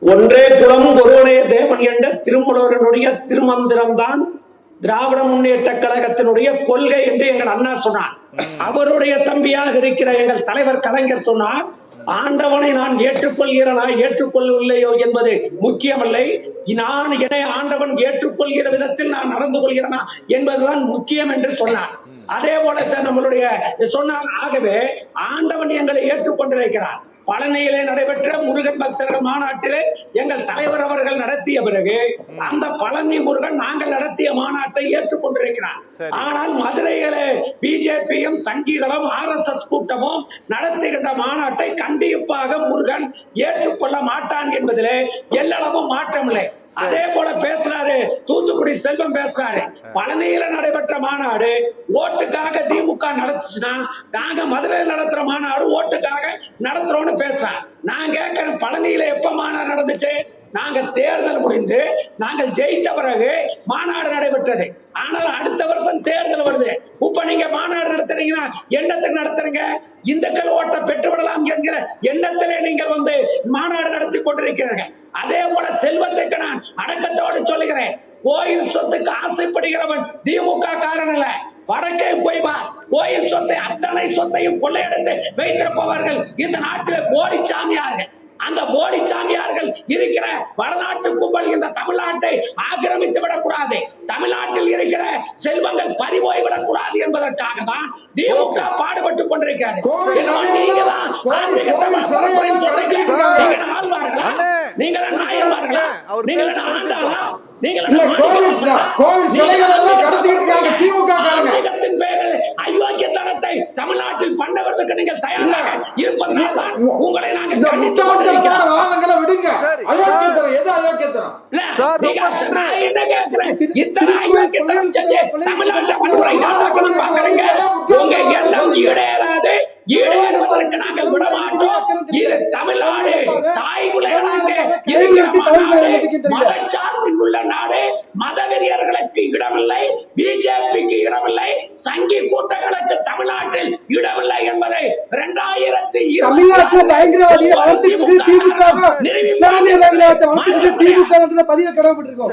ஒன்றே குலம் ஒருவனே தேவன் என்ற திருமூலருடைய திருமந்திரம்தான் திராவிட முன்னேற்ற கழகத்தினுடைய கொள்கை என்று எங்கள் அண்ணா சொன்னார். அவருடைய தம்பியாக இருக்கிற எங்கள் தலைவர் கலைஞர் சொன்னார், ஆண்டவனை நான் ஏற்றுக்கொள்கிறனா ஏற்றுக்கொள்ளவில்லையோ என்பது முக்கியமில்லை, நான் என்னை ஆண்டவன் ஏற்றுக்கொள்கிற விதத்தில் நான் நடந்து கொள்கிறனா என்பதுதான் முக்கியம் என்று சொன்னார். அதே போல நம்மளுடைய சொன்னார். ஆகவே ஆண்டவன் எங்களை ஏற்றுக்கொண்டிருக்கிறார். பழனியிலே நடைபெற்ற முருகன் பக்தர்கள் மாநாட்டிலே எங்கள் தலைவர் அவர்கள் நடத்திய பிறகு அந்த பழனி முருகன் நாங்கள் நடத்திய மாநாட்டை ஏற்றுக்கொண்டிருக்கிறார். ஆனால் மதுரையிலே பிஜேபியும் சங்கிகளும் RSS கூட்டமும் நடத்துகின்ற மாநாட்டை கண்டிப்பாக முருகன் ஏற்றுக்கொள்ள மாட்டான் என்பதிலே எல்லளவும் மாற்றமில்லை. அதே போல பேசுறாரு தூத்துக்குடி செல்வம் பேசுறாரு, பழனியில நடைபெற்ற மாநாடு ஓட்டுக்காக திமுக நடத்துச்சுன்னா நாங்க மதுரையில் நடத்துற மாநாடு ஓட்டுக்காக நடத்துறோம்னு பேசுறோம். நான் கேட்கிறேன், பழனியில எப்ப மாநாடு நடந்துச்சு? நாங்க தேர்தல் முடிந்து நாங்கள் ஜெயித்த பிறகு மாநாடு நடைபெற்றது. ஆனால் அடுத்த வருஷம் தேர்தல் வருது. இப்ப நீங்க மாநாடு நடத்துறீங்கன்னா எண்ணத்துக்கு நடத்துறீங்க, இந்துக்கள் ஓட்டை பெற்றுவிடலாம் என்கிற எண்ணத்திலே நீங்கள் மாநாடு நடத்தி கொண்டிருக்கிறீர்கள். அதே போல செல்வத்துக்கு நான் அடக்கத்தோடு சொல்லுகிறேன், கோயில் சொத்துக்கு ஆசைப்படுகிறவன் திமுக காரன் இல்ல. வடக்கே போய் வா, கோயில் சொத்தை அத்தனை சொத்தையும் கொள்ளையடித்து வைத்திருப்பவர்கள் இந்த நாட்டில் போலி சாமியார்கள். அந்த போலி சாமியார்கள் இருக்கிற வடநாட்டு கும்பல் இந்த தமிழ்நாட்டை ஆக்கிரமித்து விடக்கூடாது, தமிழ்நாட்டில் இருக்கிற செல்வங்கள் பறிபோய் விடக்கூடாது என்பதற்காக தான் திமுக பாடுபட்டுக் கொண்டிருக்கிறது. நீங்கள நாயன்மார்களா? நீங்கள ஆண்டாளா? அயோக்கியத்தனத்தை தமிழ்நாட்டில் பண்ணவதற்கு நீங்கள் தயாராக இருப்பதனால் தான் உங்களை நாங்கள் இத்தனை அயோக்கியத்தனம் செஞ்சு தமிழ்நாட்டை ஈடேறுவதற்கு நாங்கள் விட மாட்டோம். இது தமிழ்நாடு தாய் பிள்ளைகளாக இருக்கிற மாநாடு, மதச்சார்பில் உள்ள நாடு. மதவெறியர்களுக்கு இடமில்லை, பிஜேபிக்கு இடமில்லை, சங்கி கூட்டங்களுக்கு தமிழ்நாட்டில் இடமில்லை என்பதை 2020 பதிவு கடமைப்பட்டிருக்கோம்.